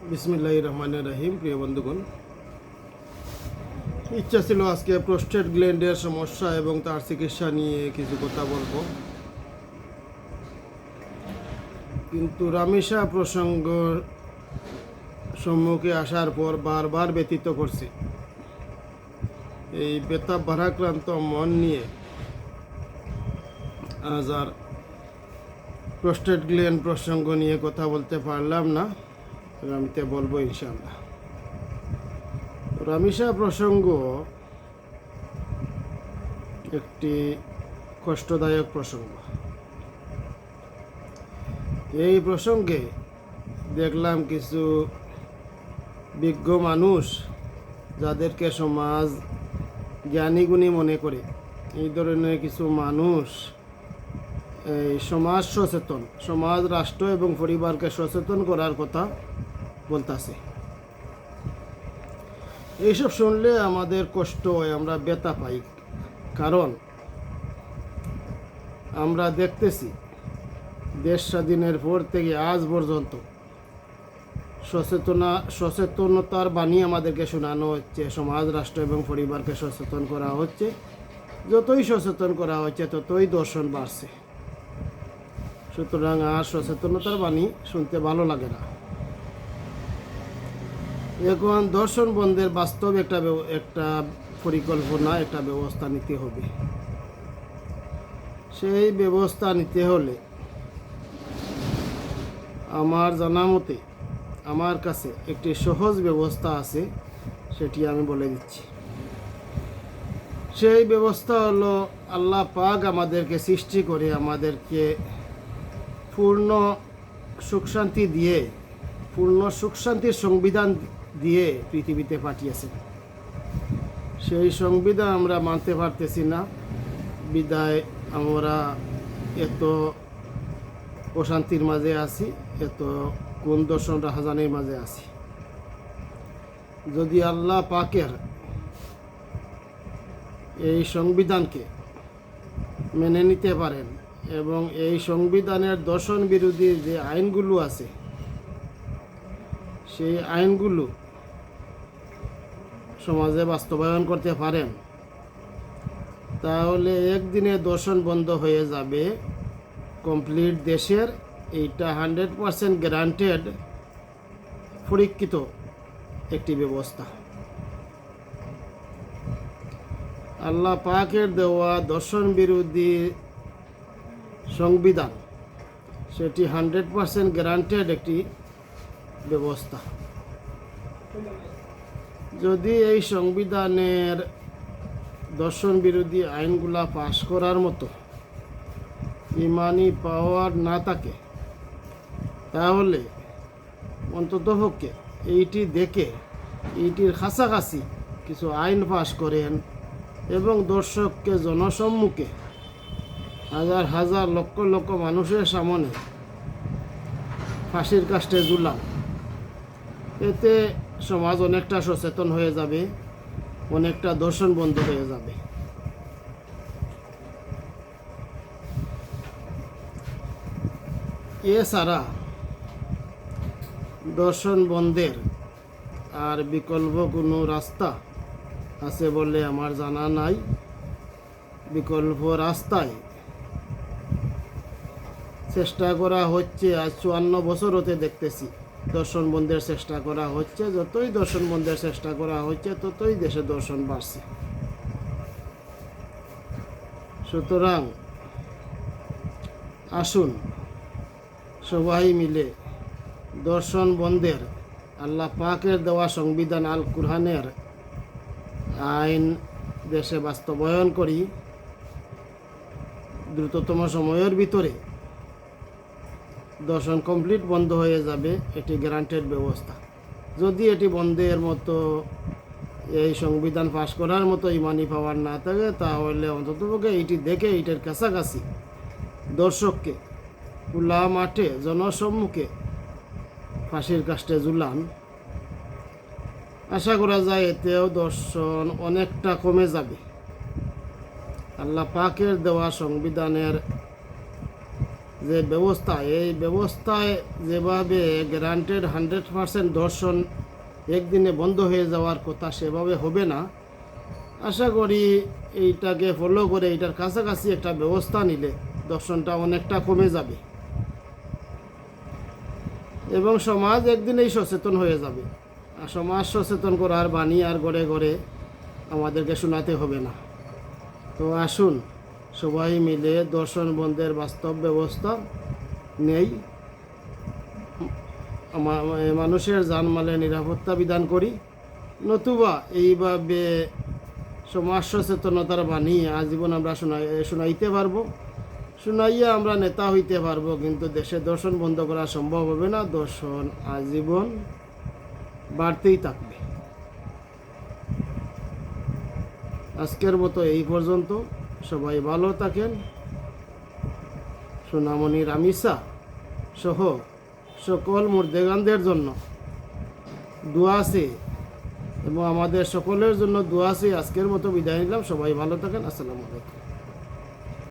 বিসমিল্লাহির রহমানির রহিম। প্রিয় বন্ধুগণ, ইচ্ছা ছিল আজকে প্রোস্টেট গ্ল্যান্ডের সমস্যা এবং তার চিকিৎসা নিয়ে কিছু কথা বলবো, কিন্তু রামিসা প্রসঙ্গ সম্মুখে আসার পর বারবার ব্যতীত করছি। এই বেতা ভারাক্রান্ত মন নিয়ে আজ আর প্রোস্টেট গ্ল্যান্ড প্রসঙ্গ নিয়ে কথা বলতে পারলাম না। আগামীতে বলবো ইনশাআল্লাহ। রামিসা প্রসঙ্গ একটি কষ্টদায়ক প্রসঙ্গ। এই প্রসঙ্গে দেখলাম কিছু বিজ্ঞ মানুষ, যাদেরকে সমাজ জ্ঞানীগুণী মনে করে, এই ধরনের কিছু মানুষ এই সমাজ সচেতন, সমাজ, রাষ্ট্র এবং পরিবারকে সচেতন করার কথা বলতেছে। এইসব শুনলে আমাদের কষ্ট হয়, আমরা ব্যথা পাই। কারণ আমরা দেখতেছি দেশ স্বাধীনের পর থেকে আজ পর্যন্ত সচেতনতার বাণী আমাদেরকে শোনানো হচ্ছে। সমাজ, রাষ্ট্র এবং পরিবারকে সচেতন করা হচ্ছে। যতই সচেতন করা হচ্ছে ততই দর্শন বাড়ছে। সুতরাং আর সচেতনতার বাণী শুনতে ভালো লাগে না। এখন দর্শন বন্ধের বাস্তব একটা পরিকল্পনা, একটা ব্যবস্থা নিতে হবে। সেই ব্যবস্থা নিতে হলে আমার জানা মতে আমার কাছে একটি সহজ ব্যবস্থা আছে, সেটি আমি বলে দিচ্ছি। সেই ব্যবস্থা হলো, আল্লাহ পাক আমাদেরকে সৃষ্টি করে আমাদেরকে পূর্ণ সুখ শান্তি দিয়ে, পূর্ণ সুখ শান্তির সংবিধান দিয়ে পৃথিবীতে পাঠিয়েছেন। সেই সংবিধান আমরা মানতে পারতেছি না, বিদায় আমরা এত অশান্তির মাঝে আছি, এত কোন দর্শন রাহাজানির মাঝে আছি। যদি আল্লাহ পাকের এই সংবিধানকে মেনে নিতে পারেন এবং এই সংবিধানের দর্শন বিরোধী যে আইনগুলো আছে, সেই আইনগুলো সমাজে বাস্তবায়ন করতে পারেন, তাহলে একদিনে দর্শন বন্ধ হয়ে যাবে কমপ্লিট দেশের। এইটা 100% গ্যারান্টেড, পরীক্ষিত একটি ব্যবস্থা। আল্লাহ পাকের দেওয়া দর্শন বিরোধী সংবিধান, সেটি 100% গ্যারান্টেড একটি ব্যবস্থা। যদি এই সংবিধানের দর্শন বিরোধী আইনগুলা পাশ করার মতো ইমানি পাওয়ার না থাকে, তাহলে অন্ততপক্ষে এইটি দেখে এইটির কাছাকাছি কিছু আইন পাশ করেন এবং দর্শককে জনসম্মুখে হাজার হাজার লক্ষ লক্ষ মানুষের সামনে ফাঁসির কাস্টে ঝুলান। এতে সমাজ অনেকটা সচেতন হয়ে যাবে, অনেকটা দর্শন বন্ধ হয়ে যাবে। এছাড়া দর্শন বন্ধের আর বিকল্প কোনো রাস্তা আছে বলে আমার জানা নাই। বিকল্প রাস্তায় চেষ্টা করা হচ্ছে, আজ 54 বছর হতে দেখতেছি দর্শন বন্ধের চেষ্টা করা হচ্ছে। যতই দর্শন বন্ধের চেষ্টা করা হচ্ছে ততই দেশে দর্শন বাড়ছে। সুতরাং আসুন সবাই মিলে দর্শন বন্ধের আল্লাহ পাকের দেওয়া সংবিধান আল কুরআনের আইন দেশে বাস্তবায়ন করি। দ্রুততম সময়ের ভিতরে দর্শন কমপ্লিট বন্ধ হয়ে যাবে, এটি গ্যারান্টেড ব্যবস্থা। যদি এটি বন্ধের মতো, এই সংবিধান পাশ করার মতো ইমানি পাওয়ার না থাকে, তাহলে অন্ততপক্ষে এইটি দেখে এইটার কাছাকাছি দর্শককে খোলা মাঠে জনসম্মুখে ফাঁসির কাস্টে ঝুলান। আশা করা যায় এতেও দর্শন অনেকটা কমে যাবে। আল্লাহ পাকের দেওয়া সংবিধানের যে ব্যবস্থা, এই ব্যবস্থায় যেভাবে গ্যারান্টেড 100% দর্শন একদিনে বন্ধ হয়ে যাওয়ার কথা সেভাবে হবে না। আশা করি এইটাকে ফলো করে এইটার কাছাকাছি একটা ব্যবস্থা নিলে দর্শনটা অনেকটা কমে যাবে এবং সমাজ একদিনেই সচেতন হয়ে যাবে। আর সমাজ সচেতন করার বাণী আর ঘরে ঘরে আমাদেরকে শোনাতে হবে না। তো আসুন সবাই মিলে দর্শন বন্ধের বাস্তব ব্যবস্থা নেই, মানুষের জানমালের নিরাপত্তা বিধান করি, নতুবা এইভাবে সমাজ সচেতনতার বাণী আজীবন আমরা শোনাইতে পারবো, শোনাইয়া আমরা নেতা হইতে পারবো, কিন্তু দেশে দর্শন বন্ধ করা সম্ভব হবে না। দর্শন আজীবন বাড়তেই থাকবে। আজকের মতো এই পর্যন্ত। সবাই ভালো থাকেন। সোনামণি রামিসা সহ সকল মুর্দেগানদের জন্য দোয়া আছে এবং আমাদের সকলের জন্য দোয়া আছে। আজকের মতো বিদায় নিলাম। সবাই ভালো থাকেন। আসসালামু আলাইকুম।